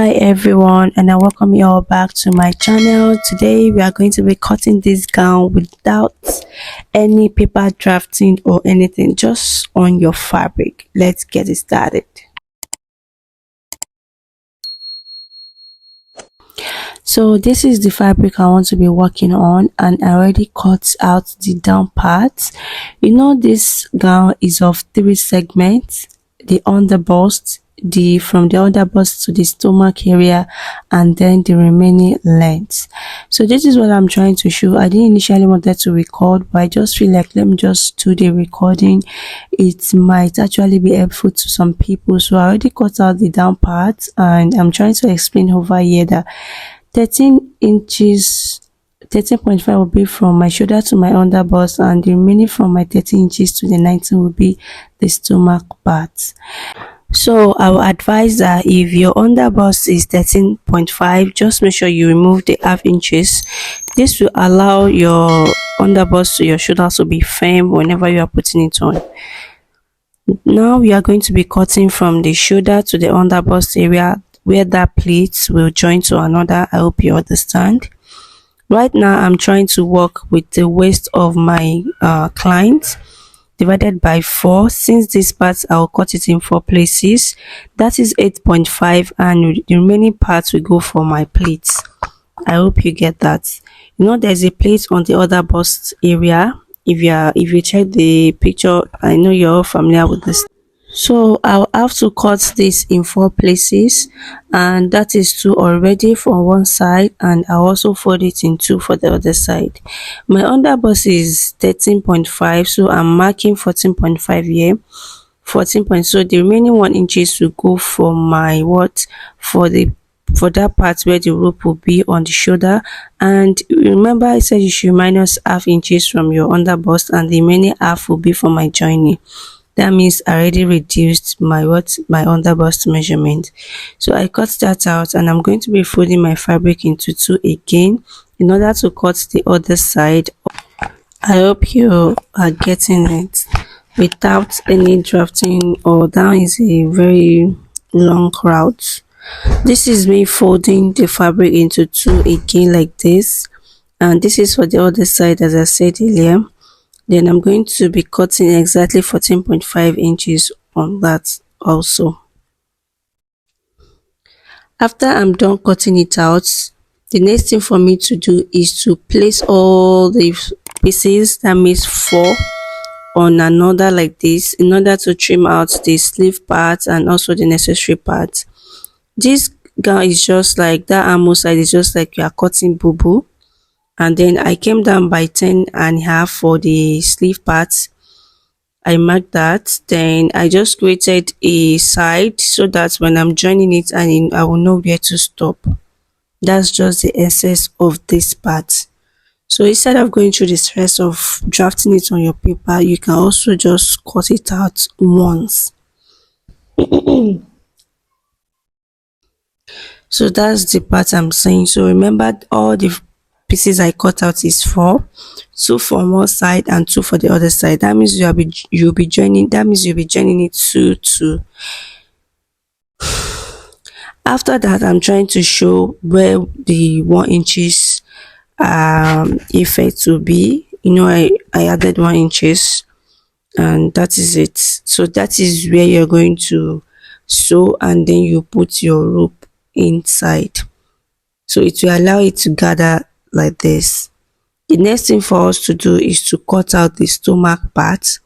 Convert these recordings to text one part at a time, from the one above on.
Hi everyone, and I welcome you all back to my channel. Today we are going to be cutting this gown without any paper drafting or anything, just on your fabric. Let's get it started. So this is the fabric I want to be working on, and I already cut out the down part. This gown is of 3 segments: the underbust, the from the underbust to the stomach area, and then the remaining length. So this is what I'm trying to show. I didn't initially wanted to record, but I just feel like let me just do the recording. It might actually be helpful to some people. So I already cut out the down part, and I'm trying to explain over here that 13 inches 13.5 will be from my shoulder to my underbust, and the remaining from my 13 inches to the 19 will be the stomach part. So I will advise that if your underbust is 13.5, just make sure you remove the half inches. This will allow your underbust to your shoulders to be firm whenever you are putting it on. Now we are going to be cutting from the shoulder to the underbust area where that pleat will join to another. I hope you understand. Right now I'm trying to work with the waist of my client divided by 4. Since this part I'll cut it in 4 places, that is 8.5, and the remaining parts will go for my pleats. I hope you get that. There's a plate on the other bust area. If you check the picture, I know you're all familiar with this. So I'll have to cut this in 4 places, and that is 2 already for one side, and I'll also fold it in 2 for the other side. My underbust is 13.5, so I'm marking 14.5 here. 14 so the remaining 1 inches will go for my for that part where the rope will be on the shoulder. And remember, I said you should minus half inches from your underbust, and the remaining half will be for my joining. That means I already reduced my underbust measurement. So I cut that out, and I'm going to be folding my fabric into 2 again in order to cut the other side. I hope you are getting it without any drafting, or that is a very long route. This is me folding the fabric into 2 again like this, and this is for the other side as I said earlier. Then I'm going to be cutting exactly 14.5 inches on that also. After I'm done cutting it out, the next thing for me to do is to place all the pieces, that means 4, on another like this, in order to trim out the sleeve part and also the necessary parts. This gown is just like that. Armhole side is just like you are cutting boo-boo. And then I came down by 10.5 for the sleeve part. I marked that. Then I just created a side so that when I'm joining it, I will know where to stop. That's just the essence of this part. So instead of going through the stress of drafting it on your paper, you can also just cut it out once. So that's the part I'm saying. So remember, all the pieces I cut out is 4, 2 from one side and 2 for the other side. That means you'll be joining it 2 2. After that, I'm trying to show where the 1 inches effect will be. I added 1 inches, and that is it. So that is where you're going to sew, and then you put your rope inside, so it will allow it to gather like this. The next thing for us to do is to cut out the stomach part.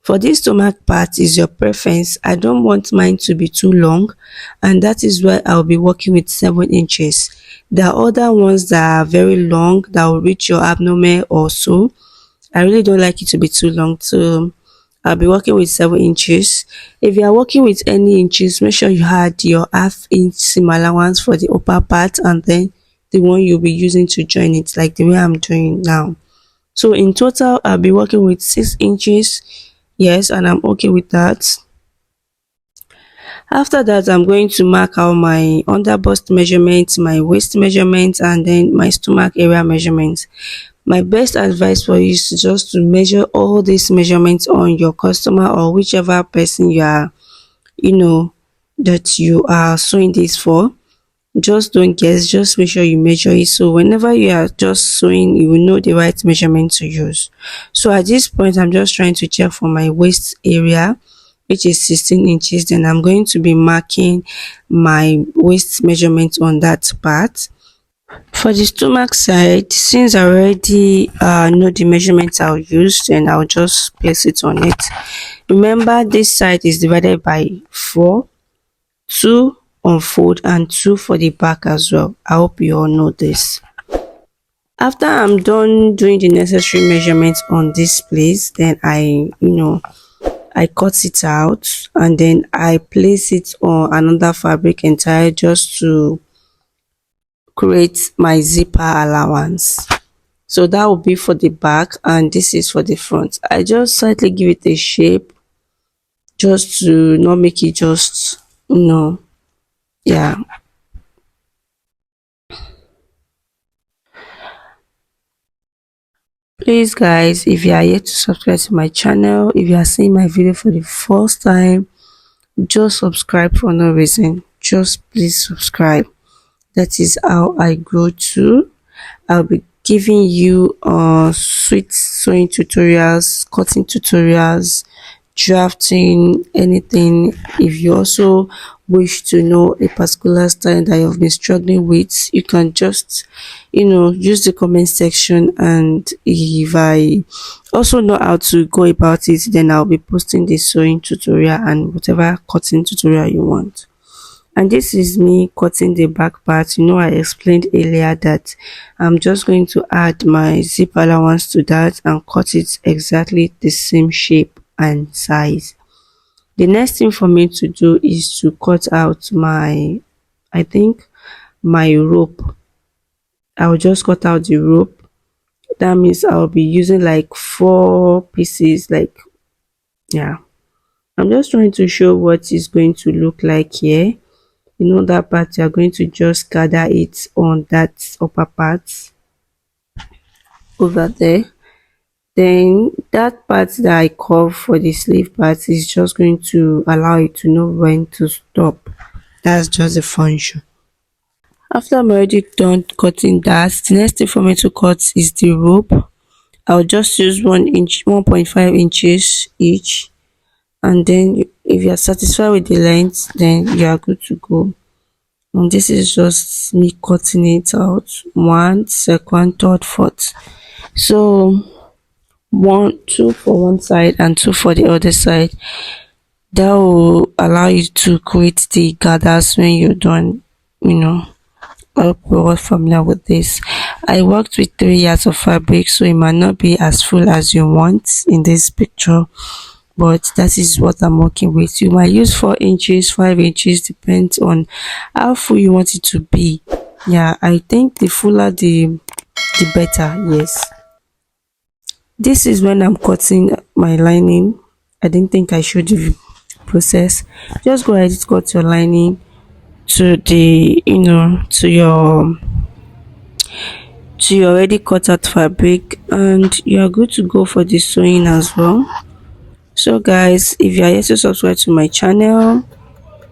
For this stomach part is your preference. I don't want mine to be too long, and that is why I'll be working with 7 inches. There are other ones that are very long that will reach your abdomen or so. I really don't like it to be too long, so I'll be working with 7 inches. If you are working with any inches, make sure you had your half-inch seam allowance for the upper part, and then the one you'll be using to join it, like the way I'm doing now. So in total, I'll be working with 6 inches. Yes, and I'm okay with that. After that, I'm going to mark out my underbust measurements, my waist measurements, and then my stomach area measurements. My best advice for you is just to measure all these measurements on your customer or whichever person you are, that you are sewing this for. Just don't guess, just make sure you measure it. So whenever you are just sewing, you will know the right measurement to use. So at this point, I'm just trying to check for my waist area, which is 16 inches. Then I'm going to be marking my waist measurement on that part. For the stomach side, since I already know the measurements I'll use, then I'll just place it on it. Remember, this side is divided by 4, 2 on fold and 2 for the back as well. I hope you all know this. After I'm done doing the necessary measurements on this place, then I cut it out and then I place it on another fabric entire just to create my zipper allowance. So that will be for the back and this is for the front. I just slightly give it a shape just to not make it just, yeah. Please guys, if you are yet to subscribe to my channel, if you are seeing my video for the first time, just subscribe for no reason. Just please subscribe. That is how I grow too. I'll be giving you sweet sewing tutorials, cutting tutorials, drafting, anything. If you also wish to know a particular style that you've been struggling with, you can just use the comment section, and if I also know how to go about it, then I'll be posting the sewing tutorial and whatever cutting tutorial you want. And this is me cutting the back part. I explained earlier that I'm just going to add my zip allowance to that and cut it exactly the same shape and size. The next thing for me to do is to cut out my rope. I'll just cut out the rope. That means I'll be using like 4 pieces, like, yeah. I'm just trying to show what it's going to look like here. That part, you're going to just gather it on that upper part over there. Then that part that I curve for the sleeve part is just going to allow you to know when to stop. That's just the function. After I'm already done cutting that, the next thing for me to cut is the rope. I'll just use 1.5 inches each, and then if you are satisfied with the length, then you are good to go. And this is just me cutting it out, 1, 2nd, 3rd, 4th. So 2 for one side and 2 for the other side. That will allow you to create the gathers when you're done. I hope you're all familiar with this. I worked with 3 yards of fabric, so it might not be as full as you want in this picture, but that is what I'm working with. You might use 4 inches, 5 inches, depends on how full you want it to be. Yeah, I think the fuller the better. Yes, this is when I'm cutting my lining. I didn't think I showed you process. Just go ahead and cut your lining to the to your already cut out fabric, and you are good to go for the sewing as well. So guys, if you are yet to subscribe to my channel,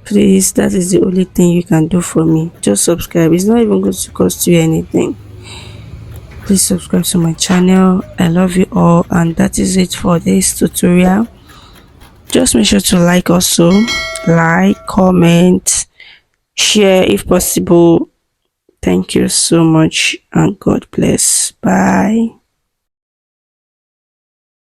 please, that is the only thing you can do for me. Just subscribe. It's not even going to cost you anything. Please subscribe to my channel. I love you all, and that is it for this tutorial. Just make sure to like, comment, share if possible. Thank you so much, and God bless. Bye.